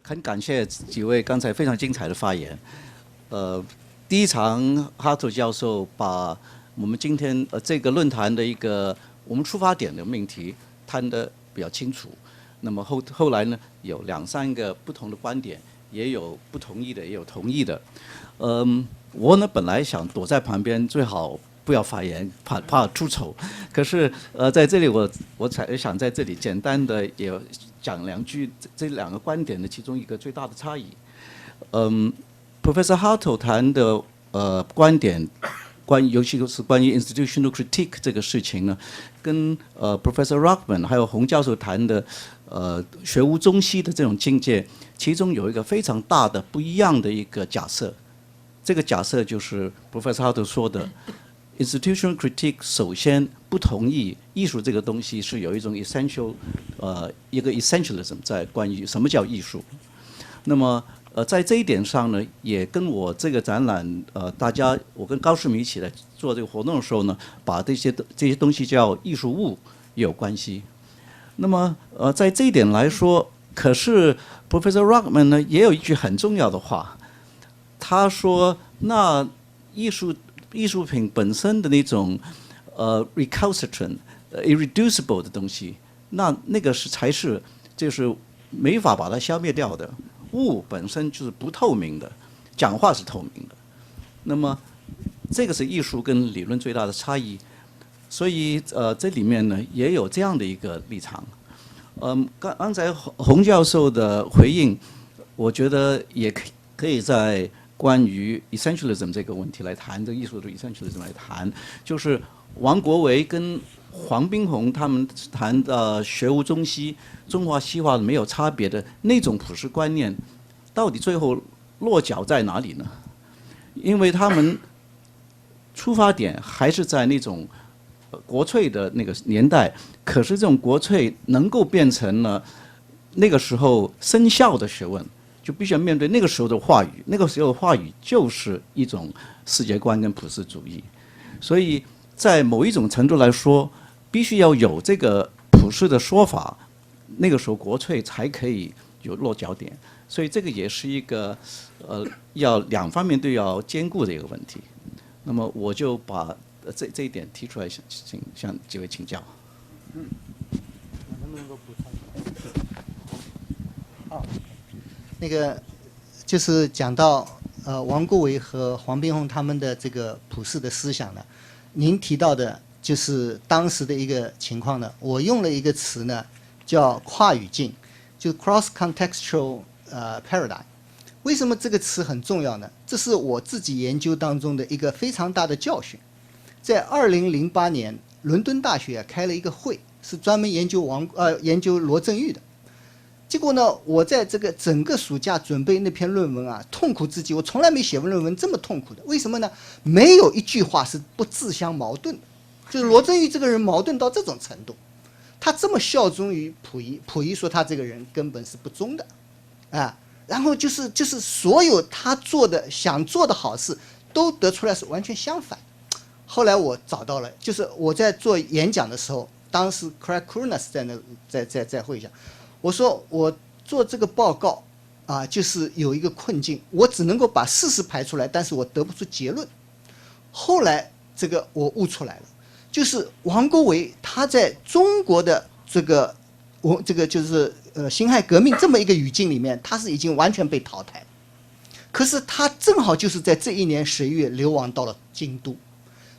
很感谢几位刚才非常精彩的发言。第一场哈特教授把我们今天这个论坛的一个我们出发点的命题谈得比较清楚。那么后来呢，有2、3个不同的观点，也有不同意的，也有同意的。我呢本来想躲在旁边，最好不要发言，怕出丑。可是在这里我才想在这里简单的也讲2句这2个观点的其中一个最大的差异。Professor Hartle 谈的观点，尤其是关于 institutional critique 这个事情呢，跟Professor Rockman 还有洪教授谈的学无中西的这种境界，其中有一个非常大的不一样的一个假设。这个假设就是 Professor Hartle 说的 institutional critique 首先不同意艺术这个东西是有一种 一个 essentialism 在关于什么叫艺术。那么在这一点上呢，也跟我这个展览我跟高世明一起来做这个活动的时候呢，把这些东西叫艺术物也有关系。那么在这一点来说，可是 Professor Rockman 呢也有一句很重要的话，他说那艺术品本身的那种recalcitrant、irreducible 的东西，那个才是就是没法把它消灭掉的。物本身就是不透明的，讲话是透明的。那么这个是艺术跟理论最大的差异。所以这里面呢也有这样的一个立场。刚才洪教授的回应，我觉得也可以在关于 Essentialism 这个问题来谈，这个艺术的 Essentialism 来谈，就是王国维跟黄宾虹他们谈的学无中西、中华西化没有差别的那种普世观念，到底最后落脚在哪里呢？因为他们出发点还是在那种国粹的那个年代，可是这种国粹能够变成了那个时候生效的学问，就必须要面对那个时候的话语，那个时候的话语就是一种世界观跟普世主义。所以在某一种程度来说，必须要有这个普世的说法，那个时候国粹才可以有落脚点。所以这个也是一个要2方面都要兼顾的一个问题。那么我就把这一点提出来，向几位请教。能不能够补充？好，那个就是讲到王国维和黄宾虹他们的这个普世的思想呢，您提到的就是当时的一个情况呢，我用了一个词呢，叫跨语境，就 cross contextual paradigm。为什么这个词很重要呢？这是我自己研究当中的一个非常大的教训。在2008年，伦敦大学开了一个会，是专门研究罗振玉的。结果呢，我在这个整个暑假准备那篇论文啊，痛苦至极。我从来没写过论文这么痛苦的。为什么呢？没有一句话是不自相矛盾的。就是罗振玉这个人矛盾到这种程度，他这么效忠于溥仪，溥仪说他这个人根本是不忠的，啊，然后就是所有他做的想做的好事，都得出来是完全相反。后来我找到了，就是我在做演讲的时候，当时 Craig Krunas 在会上，我说我做这个报告啊，就是有一个困境，我只能够把事实排出来，但是我得不出结论。后来这个我悟出来了，就是王国维他在中国的这个就是辛亥革命这么一个语境里面，他是已经完全被淘汰，可是他正好就是在这一年11月流亡到了京都。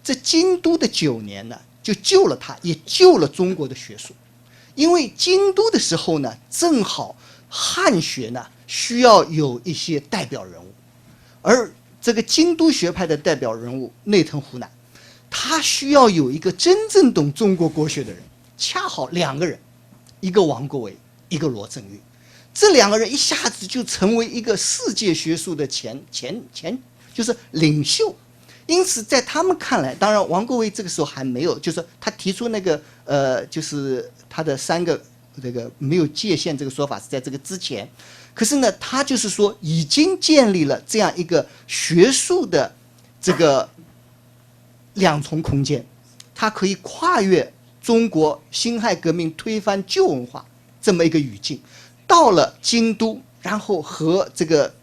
这京都的9年呢，就救了他，也救了中国的学术。因为京都的时候呢，正好汉学呢需要有一些代表人物，而这个京都学派的代表人物内藤湖南，他需要有一个真正懂中国国学的人，恰好2个人，一个王国维，一个罗振玉，这2个人一下子就成为一个世界学术的前就是领袖。因此在他们看来，当然王国维这个时候还没有，就是他提出那个就是他的3个这个没有界限这个说法是在这个之前，可是呢他就是说已经建立了这样一个学术的这个2重空间，它可以跨越中国辛亥革命推翻旧文化这么一个语境，到了京都然后和这个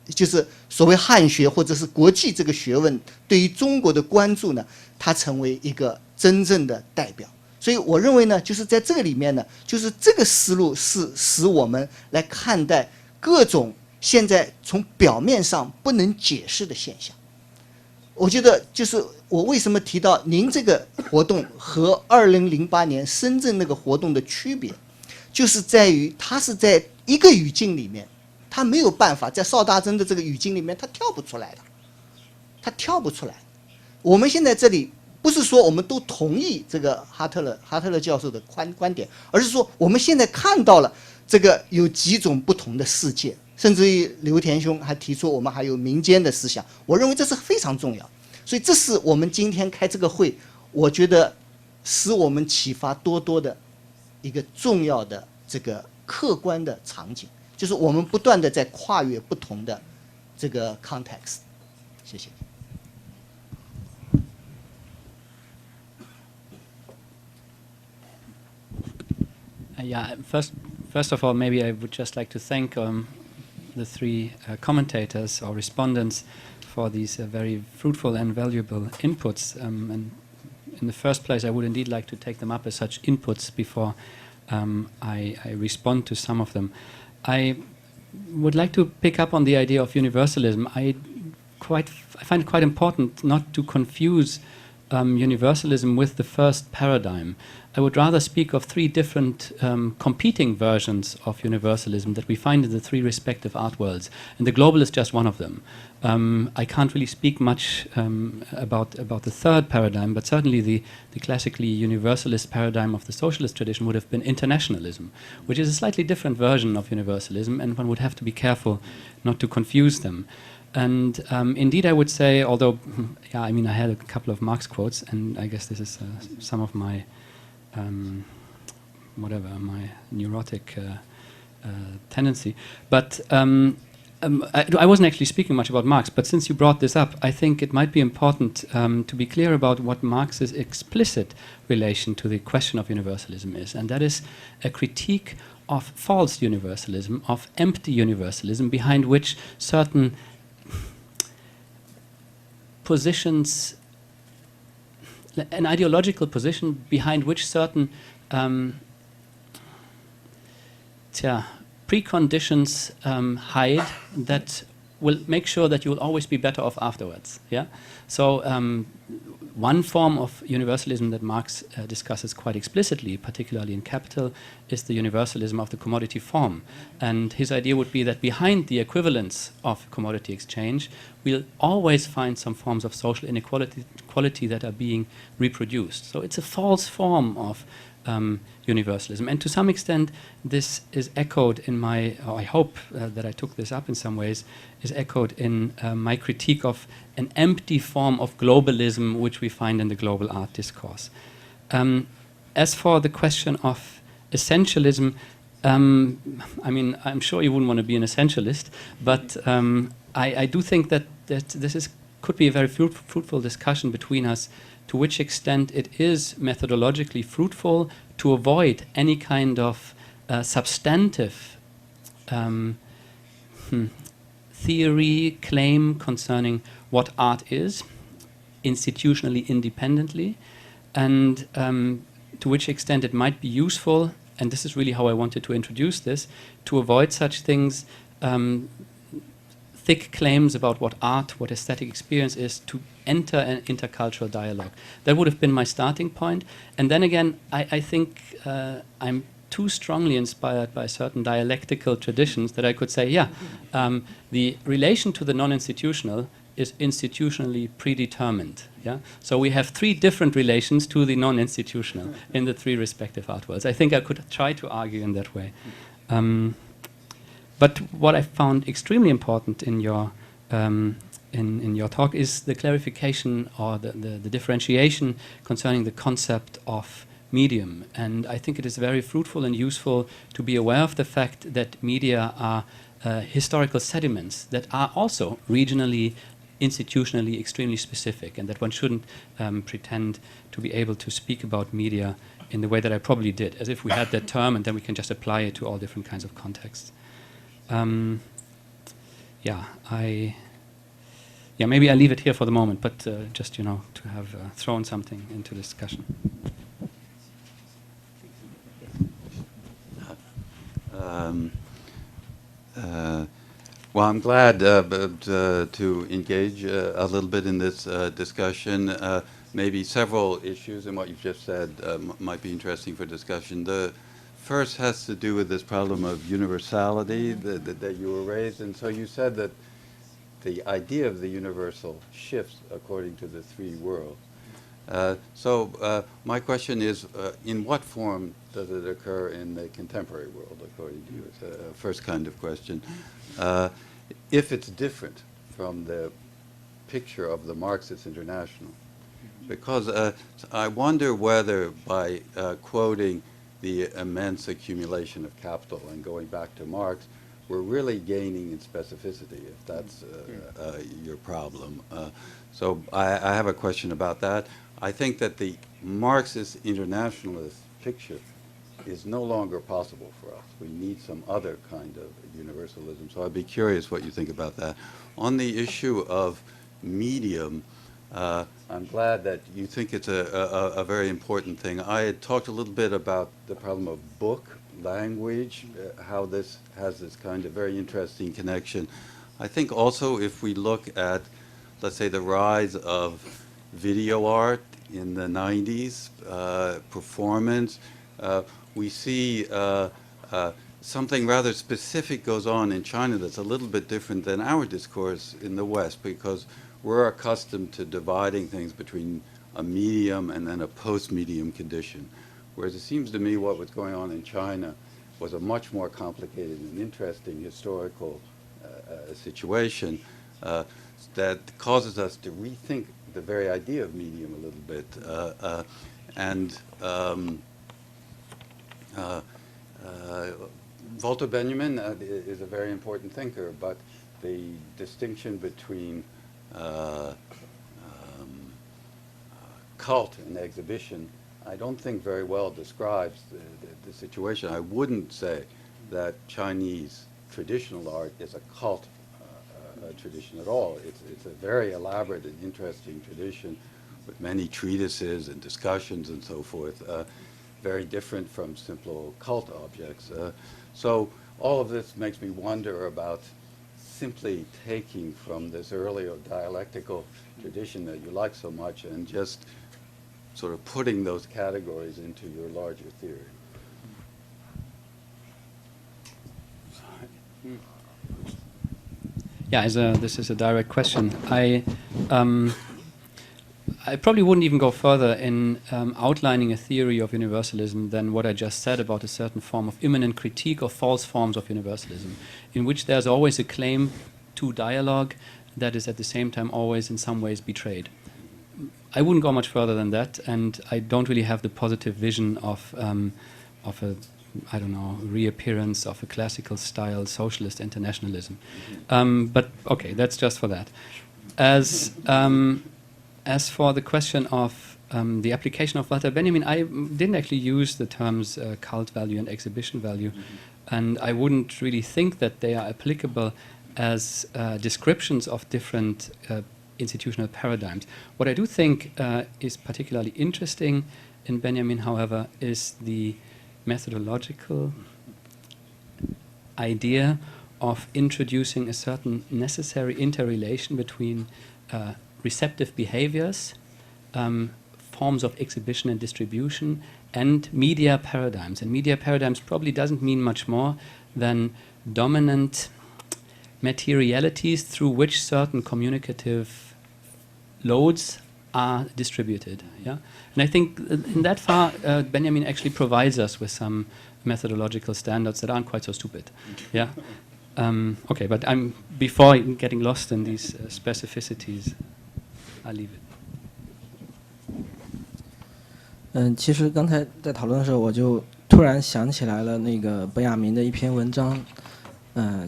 就是所谓汉学或者是国际这个学问对于中国的关注呢，它成为一个真正的代表。所以我认为呢，就是在这个里面呢，就是这个思路是使我们来看待各种现在从表面上不能解释的现象。我觉得就是我为什么提到您这个活动和2008年深圳那个活动的区别，就是在于它是在一个语境里面，它没有办法在邵大珍的这个语境里面，它跳不出来的，它跳不出来。我们现在这里不是说我们都同意这个哈特勒教授的观点，而是说我们现在看到了这个有几种不同的世界。甚至于刘田兄还提出我们还有民间的思想，我认为这是非常重要。所以这是我们今天开这个会，我觉得使我们启发多多的一个重要的这个客观的场景，就是我们不断的在跨越不同的这个 context。谢谢。Yeah, first of all, maybe I would just like to thank the three commentators or respondents for these very fruitful and valuable inputs. And in the first place, I would indeed like to take them up as such inputs before I respond to some of them. I would like to pick up on the idea of universalism. I find it quite important not to confuse universalism with the first paradigm. I would rather speak of three different competing versions of universalism that we find in the three respective art worlds, and the global is just one of them. I can't really speak much about the third paradigm, but certainly the classically universalist paradigm of the socialist tradition would have been internationalism, which is a slightly different version of universalism, and one would have to be careful not to confuse them. And indeed, I would say, although, yeah, I mean, I had a couple of Marx quotes, and I guess this is some of my my neurotic tendency. But I wasn't actually speaking much about Marx, but since you brought this up, I think it might be important to be clear about what Marx's explicit relation to the question of universalism is, and that is a critique of false universalism, of empty universalism, behind which certain positions, an ideological position behind which certain preconditions hide that will make sure that you will always be better off afterwards. Yeah. So one form of universalism that Marx discusses quite explicitly, particularly in Capital, is the universalism of the commodity form. And his idea would be that behind the equivalence of commodity exchange, we'll always find some forms of social inequality that are being reproduced. So it's a false form of universalism. And to some extent, this is echoed in my, or I hope that I took this up in some ways, is echoed in my critique of an empty form of globalism which we find in the global art discourse. As for the question of essentialism, I mean, I'm sure you wouldn't want to be an essentialist, but I do think that this could be a very fruitful discussion between us, to which extent it is methodologically fruitful to avoid any kind of substantive theory claim concerning what art is, institutionally independently, and to which extent it might be useful, and this is really how I wanted to introduce this, to avoid such things, thick claims about what art, what aesthetic experience is, to enter an intercultural dialogue. That would have been my starting point. And then again, I think I'm too strongly inspired by certain dialectical traditions that I could say, yeah, the relation to the non-institutional is institutionally predetermined. Yeah? So we have three different relations to the non-institutional in the three respective art worlds. I think I could try to argue in that way. But what I found extremely important in your in your talk is the clarification or the differentiation concerning the concept of medium. And I think it is very fruitful and useful to be aware of the fact that media are historical sediments that are also regionally, institutionally extremely specific, and that one shouldn't pretend to be able to speak about media in the way that I probably did, as if we had that term and then we can just apply it to all different kinds of contexts. Maybe I leave it here for the moment, but just to have thrown something into discussion. Well, I'm glad to engage a little bit in this discussion. Maybe several issues in what you've just said might be interesting for discussion. The first has to do with this problem of universality that you were raised. And so you said that the idea of the universal shifts according to the three worlds. My question is, in what form does it occur in the contemporary world, according to you? It's a first kind of question. If it's different from the picture of the Marxist International. Because I wonder whether by quoting the immense accumulation of capital and going back to Marx, we're really gaining in specificity, if that's your problem. So I have a question about that. I think that the Marxist internationalist picture is no longer possible for us. We need some other kind of universalism. So I'd be curious what you think about that. On the issue of medium, I'm glad that you think it's a very important thing. I had talked a little bit about the problem of book, language, how this has this kind of very interesting connection. I think also if we look at, let's say, the rise of video art in the 90s, performance, we see something rather specific goes on in China that's a little bit different than our discourse in the West, because we're accustomed to dividing things between a medium and then a post-medium condition. Whereas it seems to me what was going on in China was a much more complicated and interesting historical situation that causes us to rethink the very idea of medium a little bit. Walter Benjamin is a very important thinker, but the distinction between cult and exhibition, I don't think very well describes the situation. I wouldn't say that Chinese traditional art is a cult tradition at all. It's a very elaborate and interesting tradition with many treatises and discussions and so forth, very different from simple cult objects. So all of this makes me wonder about simply taking from this earlier dialectical tradition that you like so much and just sort of putting those categories into your larger theory. Yeah, this is a direct question. I probably wouldn't even go further in outlining a theory of universalism than what I just said about a certain form of immanent critique of false forms of universalism, in which there's always a claim to dialogue that is at the same time always in some ways betrayed. I wouldn't go much further than that, and I don't really have the positive vision of a, I don't know, reappearance of a classical style socialist internationalism. But okay, that's just for that. As for the question of the application of Walter Benjamin, I didn't actually use the terms cult value and exhibition value, and I wouldn't really think that they are applicable as descriptions of different institutional paradigms. What I do think is particularly interesting in Benjamin, however, is the methodological idea of introducing a certain necessary interrelation between receptive behaviors, forms of exhibition and distribution, and media paradigms. And media paradigms probably doesn't mean much more than dominant materialities through which certain communicative loads are distributed. Yeah? And I think in that far, Benjamin actually provides us with some methodological standards that aren't quite so stupid. Yeah? Okay, but before getting lost in these specificities, I'll leave it. 其实刚才在讨论的时候，我就突然想起来了那个本雅明的一篇文章，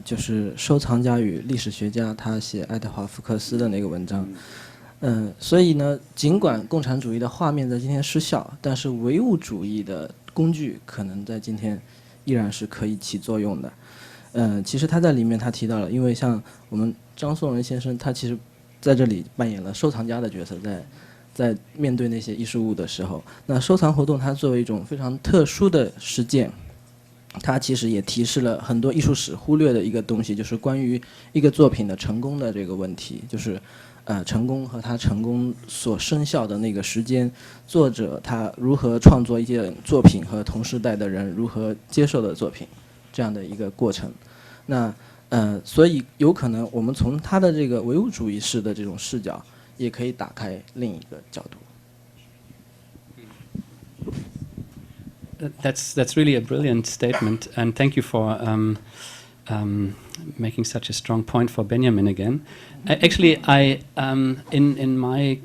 就是收藏家与历史学家，他写爱德华·福克斯的那个文章。所以呢，尽管共产主义的画面在今天失效，但是唯物主义的工具可能在今天依然是可以起作用的。其实他在里面他提到了，因为像我们张颂仁先生，他其实在这里扮演了收藏家的角色，在面对那些艺术物的时候，那收藏活动它作为一种非常特殊的实践，它其实也提示了很多艺术史忽略的一个东西，就是关于一个作品的成功的这个问题，就是成功和它成功所生效的那个时间，作者他如何创作一件作品和同时代的人如何接受的作品，这样的一个过程。那所以有可能我们从他的这个唯物主义式的这种视角，也可以打开另一个角度。That's really a brilliant statement, and thank you for making such a strong point for Benjamin again. Actually, in my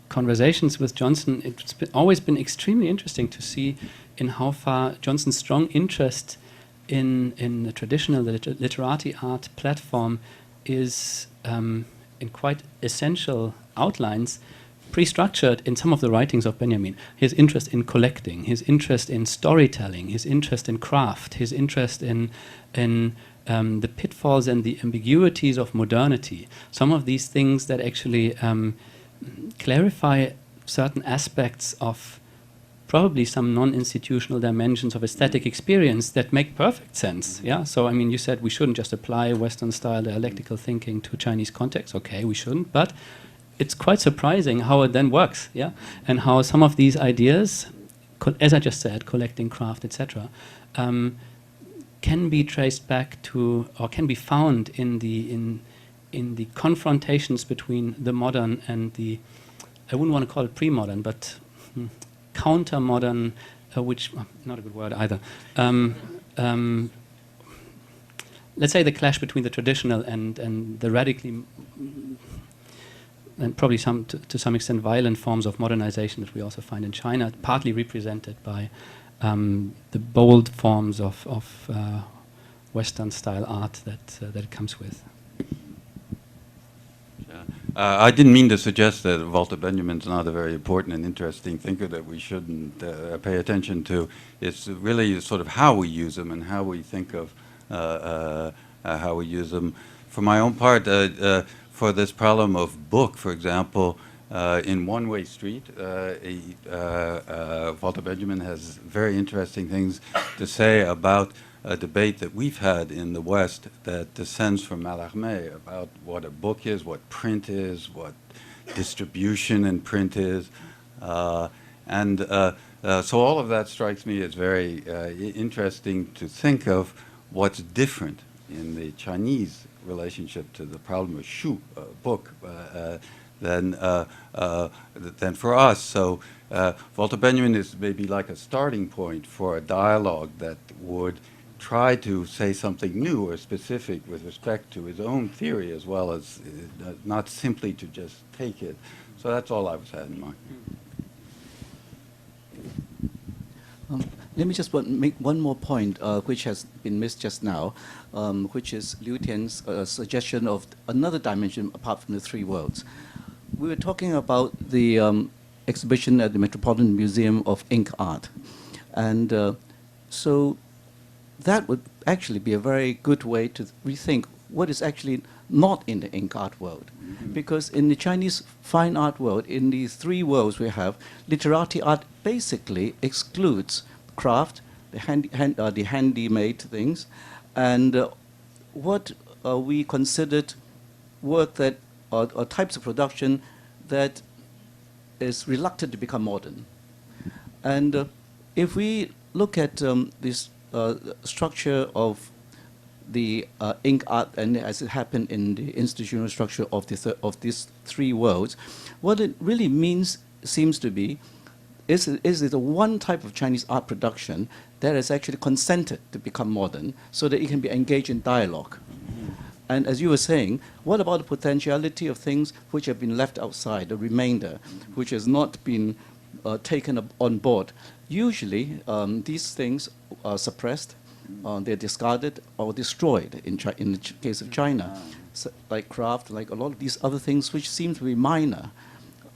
conversations with Johnson, it's always been extremely interesting to see in how far Johnson's strong interest in the traditional literati art platform is in quite essential outlines pre-structured in some of the writings of Benjamin. His interest in collecting, his interest in storytelling, his interest in craft, his interest in the pitfalls and the ambiguities of modernity. Some of these things that actually clarify certain aspects of probably some non-institutional dimensions of aesthetic experience that make perfect sense. Yeah. So I mean, you said we shouldn't just apply Western-style dialectical thinking to Chinese context. Okay, we shouldn't, but it's quite surprising how it then works, yeah, and how some of these ideas, as I just said, collecting, craft, etc., can be traced back to, or can be found in the confrontations between the modern and the, I wouldn't want to call it pre-modern, but counter-modern, which not a good word either. Let's say the clash between the traditional and the radically and probably to some extent violent forms of modernization that we also find in China, partly represented by the bold forms of Western-style art that it comes with. I didn't mean to suggest that Walter Benjamin's not a very important and interesting thinker that we shouldn't pay attention to. It's really sort of how we use them and how we think of how we use them. For my own part, for this problem of book, for example, in One Way Street, Walter Benjamin has very interesting things to say about a debate that we've had in the West that descends from Mallarmé about what a book is, what print is, what distribution and print is. So all of that strikes me as very interesting to think of what's different in the Chinese relationship to the problem of shu, book, than for us. So Walter Benjamin is maybe like a starting point for a dialogue that would try to say something new or specific with respect to his own theory, as well as not simply to just take it. So that's all I was had in mind. Let me just make one more point, which has been missed just now, which is Liu Tian's suggestion of another dimension apart from the three worlds. We were talking about the exhibition at the Metropolitan Museum of Ink Art. And so that would actually be a very good way to rethink what is actually not in the ink art world. Mm-hmm. Because in the Chinese fine art world, in these three worlds we have, literati art basically excludes craft, the handy-made things, and what we considered work that, or types of production that is reluctant to become modern. And if we look at this structure of the ink art, and as it happened in the institutional structure of these three worlds, what it really means seems to be is it a one type of Chinese art production that is actually consented to become modern so that it can be engaged in dialogue. And as you were saying, what about the potentiality of things which have been left outside, the remainder, which has not been taken on board? Usually, these things are suppressed, they're discarded or destroyed in the case of China, so, like craft, like a lot of these other things which seem to be minor.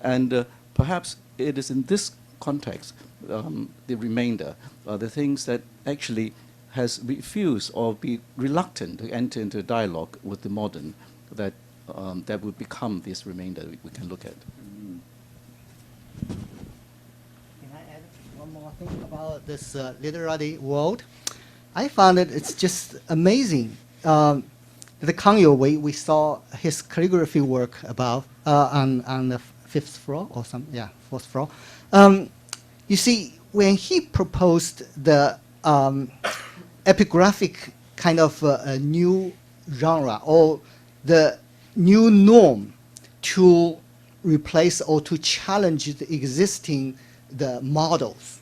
And perhaps it is in this context, the remainder, the things that actually has refused or be reluctant to enter into dialogue with the modern, that would become this remainder we can look at. Can I add one more thing about this literary world? I found it's just amazing. The Kang Youwei, we saw his calligraphy work above on the fifth floor or fourth floor. You see, when he proposed the epigraphic kind of a new genre or the new norm to replace or to challenge the existing models,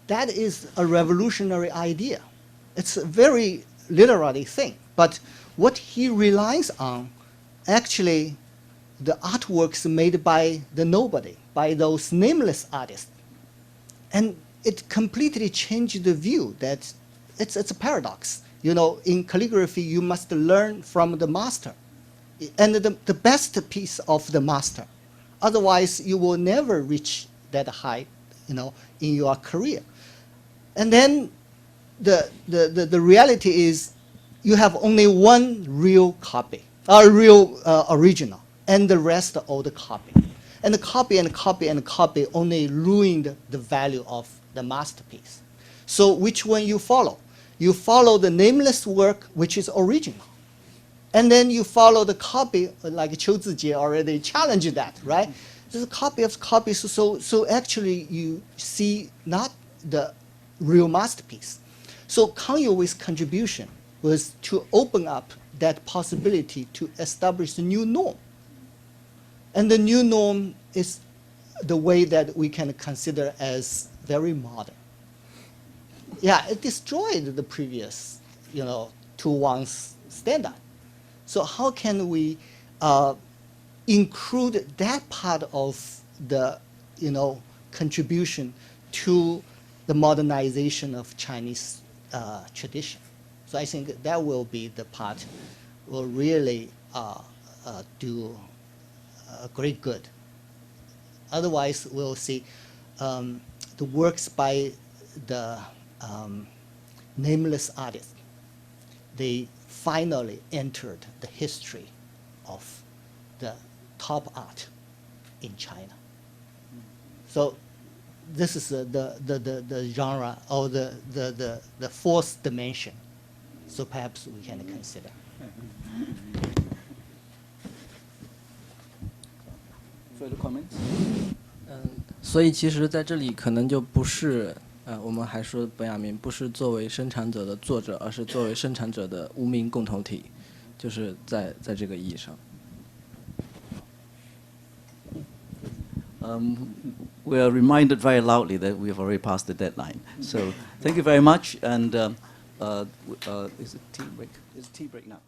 that is a revolutionary idea. It's a very literary thing, but what he relies on, actually, the artworks made by the nobody, by those nameless artists. And it completely changed the view that it's a paradox. You know, in calligraphy, you must learn from the master, and the best piece of the master. Otherwise, you will never reach that height, you know, in your career. And then the reality is you have only one real copy, real original, and the rest are all the copy. And the copy and copy and copy only ruined the value of the masterpiece. So which one you follow? You follow the nameless work, which is original. And then you follow the copy, like Qiu Zijie already challenged that, right? There's a copy of copies, so actually you see not the real masterpiece. So Kang Youwei's contribution was to open up that possibility to establish a new norm. And the new norm is the way that we can consider as very modern. Yeah, it destroyed the previous, you know, 2-1 standard. So how can we include that part of the, you know, contribution to the modernization of Chinese tradition? So I think that will be the part will really do great good. Otherwise, we'll see the works by the nameless artists. They finally entered the history of the top art in China. So this is the genre or the fourth dimension. So perhaps we can consider. Further comments? 所以其实在这里可能就不是我们还说本雅明不是作为生产者的作者，而是作为生产者的无名共同体，就是在这个意义上。We are reminded very loudly that we have already passed the deadline. So thank you very much, and is it tea break? Is it tea break now?